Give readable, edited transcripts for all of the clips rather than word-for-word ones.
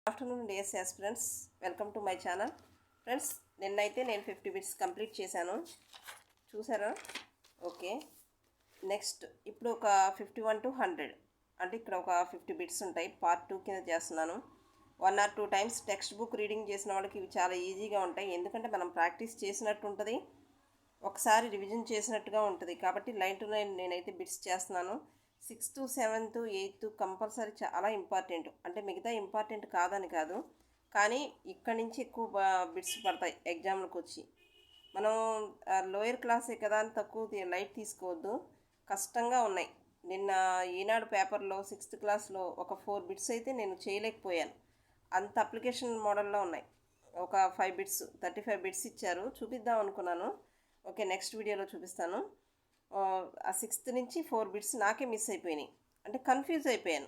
Afternoon dear aspirants, welcome to my channel. Friends, నిన్నైతే నేను 50 bits complete చేశాను, చూసారా? ఓకే, నెక్స్ట్ ఇప్పుడు ఒక 51 to 100 అంటే ఇక్కడ ఒక 50 బిట్స్ ఉంటాయి. పార్ట్ 2 కింద చేస్తున్నాను. 1 or 2 times text book reading చేసిన వాళ్ళకి ఇవి చాలా ఈజీగా ఉంటాయి, ఎందుకంటే మనం ప్రాక్టీస్ చేసినట్టు ఉంటుంది, ఒకసారి రివిజన్ చేసినట్టుగా ఉంటుంది. కాబట్టి లైన్ టు లైన్ నేనైతే బిట్స్ చేస్తున్నాను. 6th, 7th, 8th కంపల్సరీ చాలా ఇంపార్టెంట్. అంటే మిగతా ఇంపార్టెంట్ కాదని కాదు, కానీ ఇక్కడి నుంచి ఎక్కువ బిట్స్ పడతాయి ఎగ్జామ్లకు వచ్చి. మనం లోయర్ క్లాసే కదా అని తక్కువ లైట్ తీసుకోవద్దు, కష్టంగా ఉన్నాయి. నిన్న ఈనాడు పేపర్లో 6th క్లాస్లో ఒక 4 బిట్స్ అయితే నేను చేయలేకపోయాను, అంత అప్లికేషన్ మోడల్లో ఉన్నాయి. ఒక 5 బిట్స్ 35 బిట్స్ ఇచ్చారు, చూపిద్దాం అనుకున్నాను. ఓకే, నెక్స్ట్ వీడియోలో చూపిస్తాను. ఆ 6th నుంచి 4 బిట్స్ నాకే మిస్ అయిపోయినాయి, అంటే కన్ఫ్యూజ్ అయిపోయాను.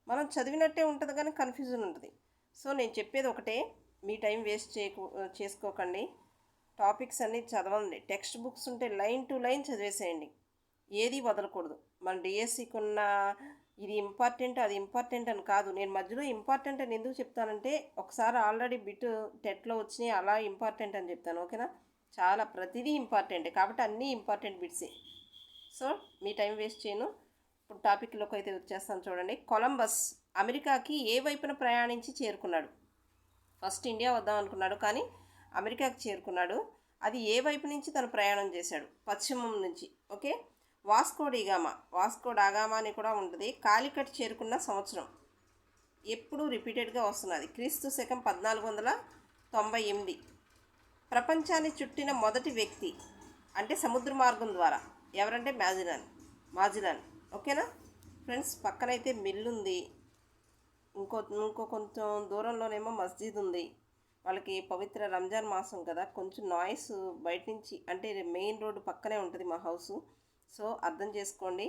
మనం చదివినట్టే ఉంటుంది కానీ కన్ఫ్యూజన్ ఉంటుంది. సో నేను చెప్పేది ఒకటే, మీ టైం వేస్ట్ చేసుకోకండి. టాపిక్స్ అన్నీ చదవండి. టెక్స్ట్ బుక్స్ ఉంటే లైన్ టు లైన్ చదివేసేయండి, ఏది వదలకూడదు. మన డిఎస్సికి ఉన్న ఇది ఇంపార్టెంట్ అది ఇంపార్టెంట్ అని కాదు. నేను మధ్యలో ఇంపార్టెంట్ అని ఎందుకు చెప్తానంటే, ఒకసారి ఆల్రెడీ బిట్ టెట్లో వచ్చినాయి, అలా ఇంపార్టెంట్ అని చెప్తాను. ఓకేనా? చాలా ప్రతిదీ ఇంపార్టెంటే కాబట్టి అన్నీ ఇంపార్టెంట్ బిట్సే. సో మీ టైం వేస్ట్ చేయను. ఇప్పుడు టాపిక్లోకి అయితే వచ్చేస్తాను. చూడండి, కొలంబస్ అమెరికాకి ఏ వైపున ప్రయాణించి చేరుకున్నాడు? ఫస్ట్ ఇండియా వద్దాం అనుకున్నాడు, కానీ అమెరికాకి చేరుకున్నాడు. అది ఏ వైపు నుంచి తను ప్రయాణం చేశాడు? పశ్చిమం నుంచి. ఓకే, వాస్కో డగామా అని కూడా ఉంటుంది. కాలికట్ చేరుకున్న సంవత్సరం ఎప్పుడు రిపీటెడ్గా వస్తున్నది, క్రీస్తు శకం 1498. ప్రపంచాన్ని చుట్టిన మొదటి వ్యక్తి అంటే సముద్ర మార్గం ద్వారా ఎవరంటే మాజిలాన్. ఓకేనా ఫ్రెండ్స్? పక్కనైతే మిల్లు ఉంది, ఇంకో కొంచెం దూరంలోనేమో మస్జిద్ ఉంది. వాళ్ళకి పవిత్ర రంజాన్ మాసం కదా, కొంచెం నాయిస్ బయట నుంచి, అంటే మెయిన్ రోడ్డు పక్కనే ఉంటుంది మా హౌసు. సో అర్థం చేసుకోండి,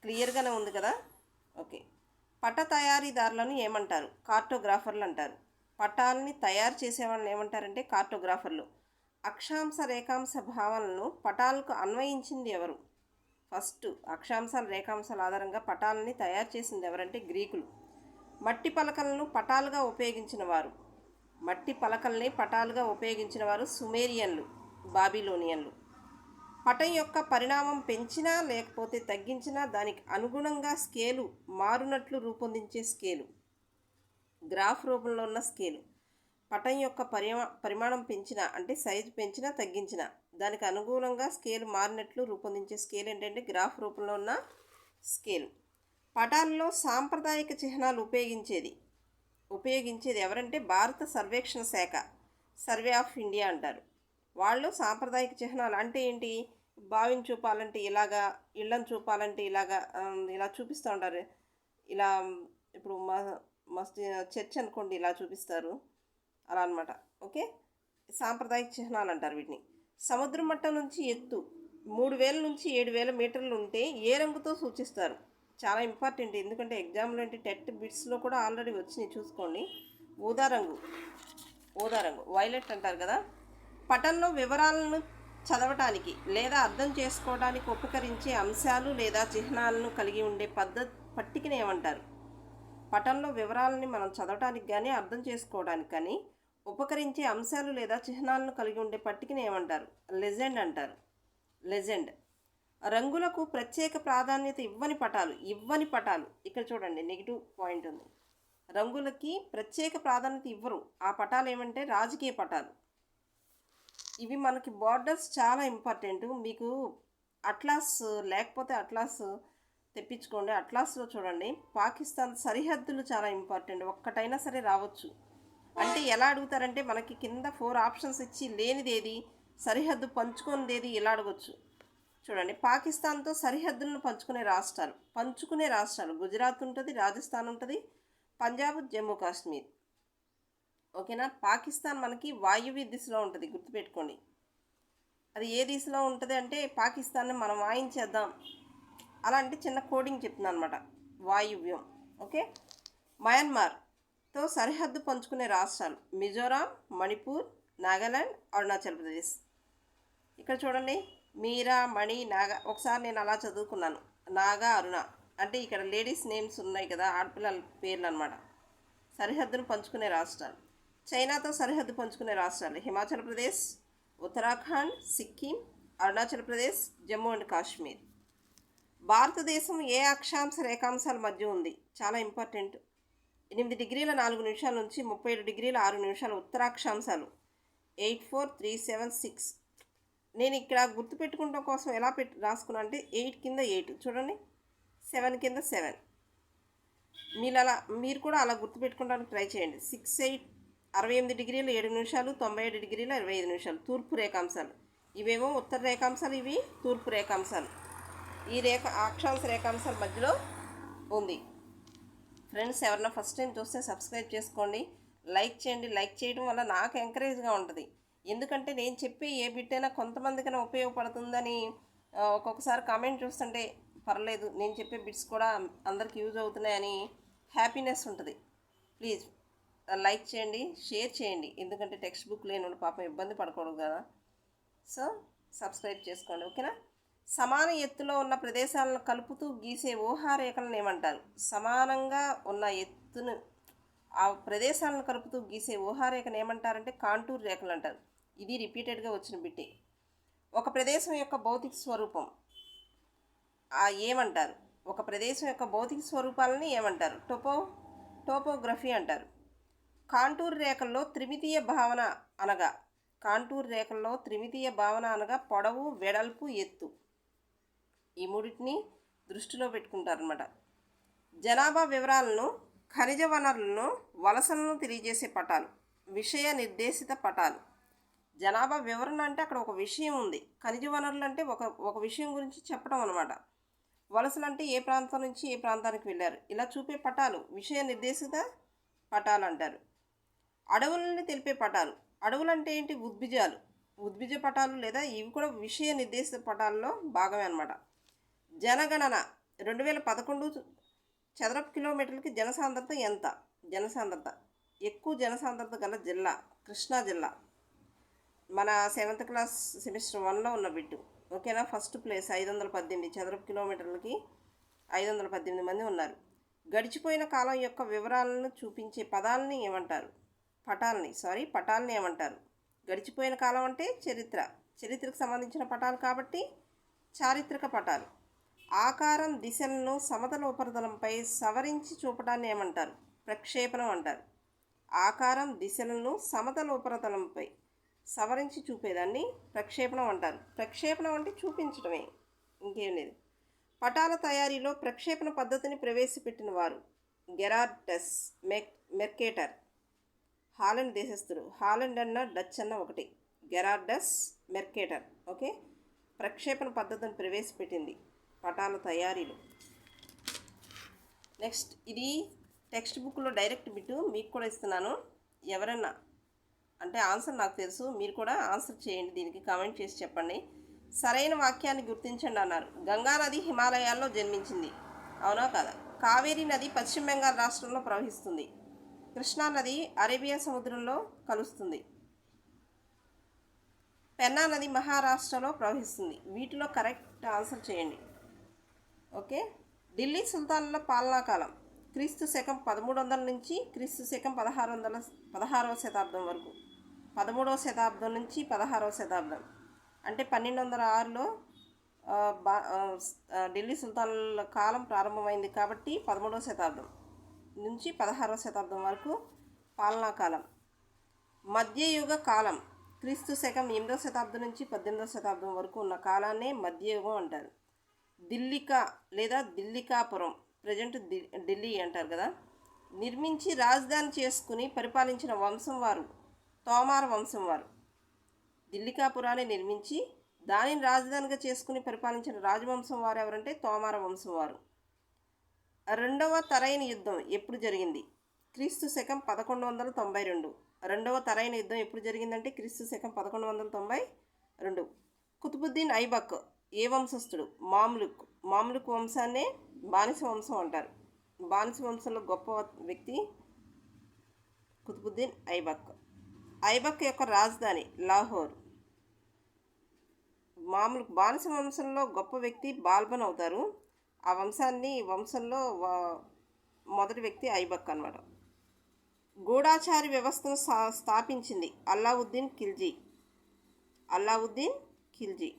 క్లియర్గానే ఉంది కదా. ఓకే, పట తయారీదారులను ఏమంటారు? కార్టోగ్రాఫర్లు అంటారు. పటాలని తయారు చేసేవాళ్ళని ఏమంటారంటే కార్టోగ్రాఫర్లు. అక్షాంశ రేఖాంశ భావనలను పటాలకు అన్వయించింది ఎవరు? ఫస్ట్ అక్షాంశాల రేఖాంశాల ఆధారంగా పటాలని తయారు చేసింది ఎవరంటే గ్రీకులు. మట్టి పలకలను పటాలుగా ఉపయోగించిన వారు సుమేరియన్లు, బాబిలోనియన్లు. పటం యొక్క పరిణామం పెంచినా లేకపోతే తగ్గించినా దానికి అనుగుణంగా స్కేలు మారునట్లు రూపొందించే స్కేలు గ్రాఫ్ రూపంలో ఉన్న స్కేలు. పటం యొక్క పరిమాణం పెంచినా అంటే సైజు పెంచినా తగ్గించినా దానికి అనుగుణంగా స్కేల్ మారినట్లు రూపొందించే స్కేల్ ఏంటంటే గ్రాఫ్ రూపంలో ఉన్న స్కేలు. పటాల్లో సాంప్రదాయిక చిహ్నాలు ఉపయోగించేది ఎవరంటే భారత సర్వేక్షణ శాఖ, సర్వే ఆఫ్ ఇండియా అంటారు. వాళ్ళు సాంప్రదాయిక చిహ్నాలు అంటే ఏంటి? బావిని చూపాలంటే ఇలాగా, ఇళ్ళని చూపాలంటే ఇలాగా, ఇలా చూపిస్తూ ఉంటారు. ఇలా ఇప్పుడు చర్చ్ అనుకోండి, ఇలా చూపిస్తారు, అలా అనమాట. ఓకే, సాంప్రదాయిక చిహ్నాలు అంటారు వీటిని. సముద్ర మట్టం నుంచి ఎత్తు 3000 నుంచి 7000 మీటర్లు ఉంటే ఏ రంగుతో సూచిస్తారు? చాలా ఇంపార్టెంట్, ఎందుకంటే ఎగ్జామ్లో అంటే టెట్ బిట్స్లో కూడా ఆల్రెడీ వచ్చినాయి, చూసుకోండి. ఊదా రంగు వైలెట్ అంటారు కదా. పటంలో వివరాలను చదవటానికి లేదా అర్థం చేసుకోవడానికి ఉపకరించే అంశాలు లేదా చిహ్నాలను కలిగి ఉండే పట్టికను ఏమంటారు? పటంలో వివరాలని మనం చదవటానికి కానీ అర్థం చేసుకోవడానికి కానీ ఉపకరించే అంశాలు లేదా చిహ్నాలను కలిగి ఉండే పట్టికను ఏమంటారు? లెజెండ్ అంటారు. లెజెండ్. రంగులకు ప్రత్యేక ప్రాధాన్యత ఇవ్వని పటాలు ఇక్కడ చూడండి, నెగిటివ్ పాయింట్ ఉంది. రంగులకి ప్రత్యేక ప్రాధాన్యత ఇవ్వరు, ఆ పటాలు ఏమంటే రాజకీయ పటాలు. ఇవి మనకి బార్డర్స్ చాలా ఇంపార్టెంట్. మీకు అట్లాస్ లేకపోతే అట్లాస్ తెప్పించుకోండి. అట్లాస్లో చూడండి, పాకిస్తాన్ సరిహద్దులు చాలా ఇంపార్టెంట్, ఒక్కటైనా సరే రావచ్చు. అంటే ఎలా అడుగుతారంటే, మనకి కింద 4 ఆప్షన్స్ ఇచ్చి లేనిది ఏది, సరిహద్దు పంచుకునేది ఏది, ఇలా అడగచ్చు. చూడండి, పాకిస్తాన్తో సరిహద్దులను పంచుకునే రాష్ట్రాలు గుజరాత్ ఉంటుంది, రాజస్థాన్ ఉంటుంది, పంజాబ్, జమ్మూ కాశ్మీర్. ఓకేనా? పాకిస్తాన్ మనకి వాయువ్య దిశలో ఉంటుంది, గుర్తుపెట్టుకోండి. అది ఏ దిశలో ఉంటుంది అంటే పాకిస్తాన్ని మనం వాయించేద్దాం, అలా అంటే చిన్న కోడింగ్ చెప్తున్నాను అనమాట, వాయువ్యం. ఓకే, మయన్మార్తో సరిహద్దు పంచుకునే రాష్ట్రాలు మిజోరాం, మణిపూర్, నాగాలాండ్, అరుణాచల్ ప్రదేశ్. ఇక్కడ చూడండి, మీరా, మణి, నాగా. ఒకసారి నేను అలా చదువుకున్నాను, నాగా, అరుణ. అంటే ఇక్కడ లేడీస్ నేమ్స్ ఉన్నాయి కదా, ఆడపిల్లల పేర్లు అనమాట. సరిహద్దును పంచుకునే రాష్ట్రాలు. చైనాతో సరిహద్దు పంచుకునే రాష్ట్రాలు హిమాచల్ ప్రదేశ్, ఉత్తరాఖండ్, సిక్కిం, అరుణాచల్ ప్రదేశ్, జమ్మూ అండ్ కాశ్మీర్. భారతదేశం ఏ అక్షాంశ రేఖాంశాల మధ్య ఉంది? చాలా ఇంపార్టెంట్. 8 డిగ్రీల 4 నిమిషాల నుంచి 37 డిగ్రీల 6 నిమిషాల ఉత్తరాక్షాంశాలు 84376. నేను ఇక్కడ గుర్తుపెట్టుకోవడం కోసం ఎలా రాసుకున్నా అంటే 8 కింద 8 చూడండి, 7 కింద 7. మీరు కూడా అలా గుర్తుపెట్టుకోవడానికి ట్రై చేయండి. 68 డిగ్రీల 7 నిమిషాలు, 97 డిగ్రీల 25 నిమిషాలు తూర్పు రేఖాంశాలు. ఇవేమో ఉత్తర రేఖాంశాలు, ఇవి తూర్పు రేఖాంశాలు. ఈ అక్షాంశ రేఖాంశాల మధ్యలో ఉంది. ఫ్రెండ్స్, ఎవరన్నా ఫస్ట్ టైం చూస్తే సబ్స్క్రైబ్ చేసుకోండి, లైక్ చేయండి. లైక్ చేయడం వల్ల నాకు ఎంకరేజ్గా ఉంటుంది. ఎందుకంటే నేను చెప్పే ఏ బిట్ అయినా కొంతమందికైనా ఉపయోగపడుతుందని ఒక్కొక్కసారి కామెంట్ చూస్తుంటే పర్లేదు, నేను చెప్పే బిట్స్ కూడా అందరికి యూజ్ అవుతున్నాయని హ్యాపీనెస్ ఉంటుంది. ప్లీజ్ లైక్ చేయండి, షేర్ చేయండి. ఎందుకంటే టెక్స్ట్ బుక్ లేని వాళ్ళు పాపం ఇబ్బంది పడకూడదు కదా. సో సబ్స్క్రైబ్ చేసుకోండి, ఓకేనా. సమాన ఎత్తులో ఉన్న ప్రదేశాలను కలుపుతూ గీసే ఊహారేఖలను ఏమంటారు? సమానంగా ఉన్న ఎత్తును ఆ ప్రదేశాలను కలుపుతూ గీసే ఊహారేఖను ఏమంటారంటే కాంటూర్ రేఖలు అంటారు. ఇది రిపీటెడ్గా వచ్చిన బిట్టే. ఒక ప్రదేశం యొక్క భౌతిక స్వరూపం ఏమంటారు? ఒక ప్రదేశం యొక్క భౌతిక స్వరూపాలని ఏమంటారు? టోపోగ్రఫీ అంటారు. కాంటూర్ రేఖల్లో త్రిమితీయ భావన అనగా పొడవు, వెడల్పు, ఎత్తు. ఈ మూడింటిని దృష్టిలో పెట్టుకుంటారనమాట. జనాభా వివరాలను, ఖనిజ వనరులను, వలసలను తెలియజేసే పటాలు విషయ నిర్దేశిత పటాలు. జనాభా వివరణ అంటే అక్కడ ఒక విషయం ఉంది. ఖనిజ వనరులు అంటే ఒక విషయం గురించి చెప్పడం అనమాట. వలసలు అంటే ఏ ప్రాంతం నుంచి ఏ ప్రాంతానికి వెళ్ళారు, ఇలా చూపే పటాలు విషయ నిర్దేశిత పటాలు అంటారు. అడవులని తెలిపే పటాలు. అడవులు అంటే ఏంటి? ఉద్భిజ పటాలు, లేదా ఇవి కూడా విషయ నిర్దేశిత పటాల్లో భాగమే అనమాట. జనగణన 2011 చదరపు కిలోమీటర్లకి జనసాంద్రత ఎంత? ఎక్కువ జనసాంద్రత గల జిల్లా కృష్ణా జిల్లా. మన 7th క్లాస్ సెమిస్టర్ 1లో ఉన్న బిట్టు, ఓకేనా. ఫస్ట్ ప్లేస్ 518 చదరపు కిలోమీటర్లకి 518 మంది ఉన్నారు. గడిచిపోయిన కాలం యొక్క వివరాలను చూపించే పదాలని ఏమంటారు? పటాలని ఏమంటారు? గడిచిపోయిన కాలం అంటే చరిత్రకు సంబంధించిన పటాలు కాబట్టి చారిత్రక పటాలు. ఆకారం, దిశలను సమతల ఉపరితలంపై సవరించి చూపడాన్ని ఏమంటారు? ప్రక్షేపణం అంటారు. ఆకారం, దిశలను సమతల ఉపరితలంపై సవరించి చూపేదాన్ని ప్రక్షేపణం అంటారు. ప్రక్షేపణం అంటే చూపించడమే, ఇంకేం లేదు. పటాల తయారీలో ప్రక్షేపణ పద్ధతిని ప్రవేశపెట్టిన వారు గెరార్డస్ మెర్కేటర్, హాలండ్ దేశస్థుడు. హాలండ్ అన్న డచ్ అన్న ఒకటి. గెరార్డస్ మెర్కేటర్, ఓకే. ప్రక్షేపణ పద్ధతిని ప్రవేశపెట్టింది పటాల తయారీలో. నెక్స్ట్, ఇది టెక్స్ట్ బుక్లో డైరెక్ట్ బిట్టు మీకు కూడా ఇస్తున్నాను. ఎవరన్నా అంటే ఆన్సర్ నాకు తెలుసు, మీరు కూడా ఆన్సర్ చేయండి, దీనికి కామెంట్ చేసి చెప్పండి. సరైన వాక్యాన్ని గుర్తించండి అన్నారు. గంగా నది హిమాలయాల్లో జన్మించింది, అవునా కదా? కావేరీ నది పశ్చిమ బెంగాల్ రాష్ట్రంలో ప్రవహిస్తుంది. కృష్ణా నది అరేబియా సముద్రంలో కలుస్తుంది. పెన్నా నది మహారాష్ట్రలో ప్రవహిస్తుంది. వీటిలో కరెక్ట్ ఆన్సర్ చేయండి, ఓకే. ఢిల్లీ సుల్తానుల పాలనా కాలం క్రీస్తు శకం 1300 నుంచి క్రీస్తు శకం 16వ శతాబ్దం వరకు. 13వ శతాబ్దం నుంచి 16వ శతాబ్దం అంటే 1206లో ఢిల్లీ సుల్తానుల కాలం ప్రారంభమైంది కాబట్టి 13వ శతాబ్దం నుంచి 16వ శతాబ్దం వరకు పాలనా కాలం. మధ్యయుగ కాలం క్రీస్తు శకం 8వ శతాబ్దం నుంచి 18వ శతాబ్దం వరకు ఉన్న కాలాన్నే మధ్యయుగం అంటారు. దిల్లికా లేదా దిల్లికాపురం, ప్రజెంట్ ఢిల్లీ అంటారు కదా, నిర్మించి రాజధాని చేసుకుని పరిపాలించిన వంశం వారు తోమార వంశం వారు. దిల్లికాపురాన్ని నిర్మించి దానిని రాజధానిగా చేసుకుని పరిపాలించిన రాజవంశం వారు ఎవరంటే తోమార వంశం వారు. రెండవ తరైన యుద్ధం ఎప్పుడు జరిగింది? క్రీస్తు శకం 1192. రెండవ తరైన యుద్ధం ఎప్పుడు జరిగిందంటే క్రీస్తు శకం 1192. కుతుబుద్దీన్ ఐబక్ ఏ వంశస్థుడు? మామ్లుక్ వంశాన్నే బానిస వంశం అంటారు. బానిస వంశంలో గొప్ప వ్యక్తి కుతుబుద్దీన్ ఐబక్ యొక్క రాజధాని లాహోర్. బానిస వంశంలో గొప్ప వ్యక్తి బాల్బన్ అవుతారు. ఆ వంశంలో మొదటి వ్యక్తి ఐబక్ అన్నమాట. గూఢాచారి వ్యవస్థను స్థాపించింది అల్లావుద్దీన్ ఖిల్జీ. అల్లావుద్దీన్ ఖిల్జీ.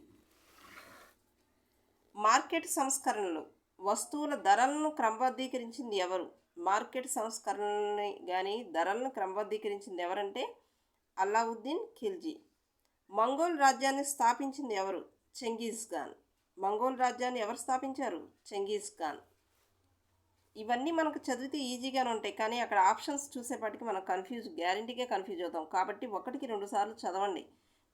మార్కెట్ సంస్కరణలు, వస్తువుల ధరలను క్రమబద్ధీకరించింది ఎవరు? మార్కెట్ సంస్కరణని కానీ ధరలను క్రమబద్ధీకరించింది ఎవరంటే అల్లావుద్దీన్ ఖిల్జీ. మంగోల్ రాజ్యాన్ని స్థాపించింది ఎవరు? చెంగీజ్ ఖాన్. మంగోల్ రాజ్యాన్ని ఎవరు స్థాపించారు? చెంగీజ్ ఖాన్. ఇవన్నీ మనకు చదివితే ఈజీగానే ఉంటాయి, కానీ అక్కడ ఆప్షన్స్ చూసేపటికి మనం గ్యారంటీగా కన్ఫ్యూజ్ అవుతాం. కాబట్టి 1-2 సార్లు చదవండి.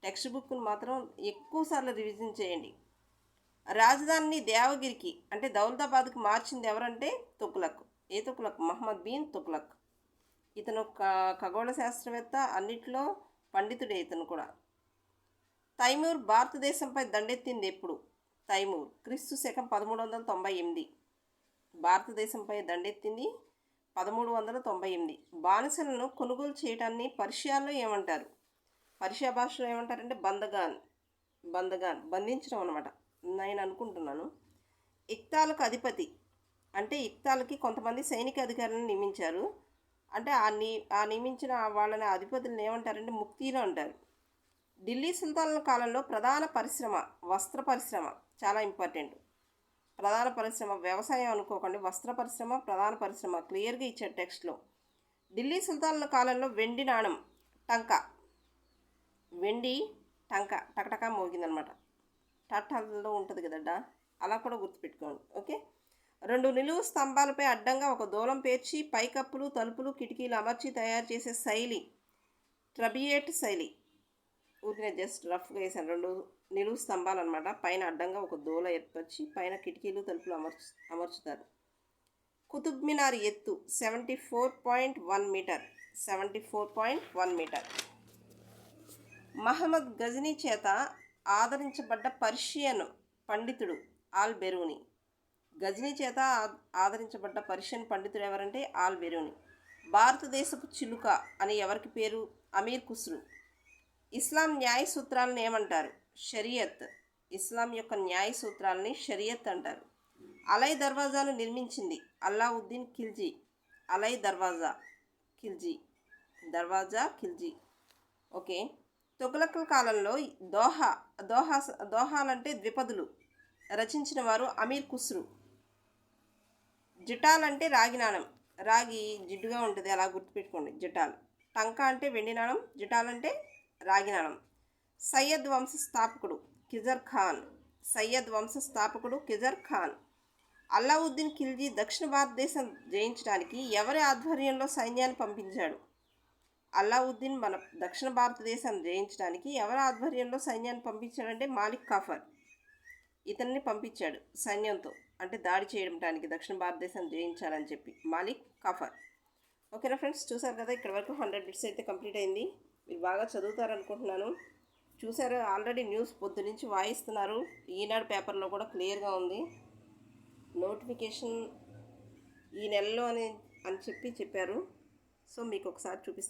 టెక్స్ట్ బుక్ను మాత్రం ఎక్కువ సార్లు రివిజన్ చేయండి. రాజధానిని దేవగిరికి అంటే దౌలతాబాద్కి మార్చింది ఎవరంటే తుగ్లక్. ఏ తుగ్లక్? మహమ్మద్ బిన్ తుగ్లక్. ఇతను ఖగోళ శాస్త్రవేత్త, అన్నిట్లో పండితుడే ఇతను కూడా. తైమూర్ భారతదేశంపై దండెత్తింది ఎప్పుడు? తైమూర్ క్రీస్తు శకం 1398. భారతదేశంపై దండెత్తింది 1398. బానిసలను కొనుగోలు చేయడాన్ని పర్షియాలో ఏమంటారు? పర్షియా భాషలో ఏమంటారంటే బందగాన్. బంధించడం అనమాట, నేను అనుకుంటున్నాను. ఇక్తాలకు అధిపతి అంటే ఇక్తాలకి కొంతమంది సైనిక అధికారులను నియమించారు. అంటే ఆ నియమించిన వాళ్ళని అధిపతులను ఏమంటారంటే ముక్తీలు అంటారు. ఢిల్లీ సుల్తానుల కాలంలో ప్రధాన పరిశ్రమ వస్త్ర పరిశ్రమ. చాలా ఇంపార్టెంట్. ప్రధాన పరిశ్రమ వ్యవసాయం అనుకోకండి, వస్త్ర పరిశ్రమ ప్రధాన పరిశ్రమ. క్లియర్గా ఇచ్చాడు టెక్స్ట్లో. ఢిల్లీ సుల్తానుల కాలంలో వెండి నాణం టంకా. వెండి టంకా టకటకా మోగిందనమాట. టటాల్లో ఉంటుంది కదడ్డా, అలా కూడా గుర్తుపెట్టుకోండి. ఓకే. 2 నిలువు స్తంభాలపై అడ్డంగా ఒక దూలం పేర్చి పైకప్పులు, తలుపులు, కిటికీలు అమర్చి తయారు చేసే శైలి ట్రబియేట్ శైలి. ఊరినే జస్ట్ రఫ్గా వేసాను. 2 నిలువు స్తంభాలు అనమాట, పైన అడ్డంగా ఒక దూల ఏర్పరిచి పైన కిటికీలు, తలుపులు అమర్చుతారు. కుతుబ్ మినార్ ఎత్తు 74.1 మీటర్. 74.1 మీటర్. మహమ్మద్ గజనీ చేత ఆదరించబడ్డ పర్షియన్ పండితుడు ఆల్ బెరూని. గజనీ చేత ఆదరించబడ్డ పర్షియన్ పండితుడు ఎవరంటే ఆల్ బెరూని. భారతదేశపు చిలుక అని ఎవరికి పేరు? అమీర్ ఖుస్రు. ఇస్లాం న్యాయ సూత్రాలను ఏమంటారు? షరియత్. ఇస్లాం యొక్క న్యాయ సూత్రాలని షరియత్ అంటారు. అలై దర్వాజాను నిర్మించింది అల్లావుద్దీన్ ఖిల్జీ. అలై దర్వాజా ఖిల్జీ. ఓకే. తుగ్లక్ కాలంలో దోహాలంటే ద్విపదులు రచించిన వారు అమీర్ ఖుస్రు. జిటాల్ అంటే రాగి నాణం. రాగి జిడ్డుగా ఉంటుంది, అలా గుర్తుపెట్టుకోండి. జిటాల్. టంకా అంటే వెండి నాణం, జిటాల్ అంటే రాగి నాణం. సయ్యద్ వంశ స్థాపకుడు కిజర్ ఖాన్. అల్లావుద్దీన్ ఖిల్జీ దక్షిణ భారతదేశం జయించడానికి ఎవరి ఆధ్వర్యంలో సైన్యాన్ని పంపించాడు? అల్లావుద్దీన్ మన దక్షిణ భారతదేశాన్ని జయించడానికి ఎవరి ఆధ్వర్యంలో సైన్యాన్ని పంపించాడంటే మాలిక్ కాఫర్. ఇతన్ని పంపించాడు సైన్యంతో, అంటే దాడి చేయడానికి దక్షిణ భారతదేశాన్ని జయించాలని చెప్పి మాలిక్ కాఫర్. ఓకేనా ఫ్రెండ్స్, చూసారు కదా, ఇక్కడ వరకు 100 బిట్స్ అయితే కంప్లీట్ అయింది. మీరు బాగా చదువుతారనుకుంటున్నాను. చూసారు, ఆల్రెడీ న్యూస్ పొద్దు నుంచి వాయిస్తున్నారు. ఈనాడు పేపర్లో కూడా క్లియర్గా ఉంది. నోటిఫికేషన్ ఈ నెలలో అని చెప్పారు. సో మీకు ఒకసారి చూపిస్తాను.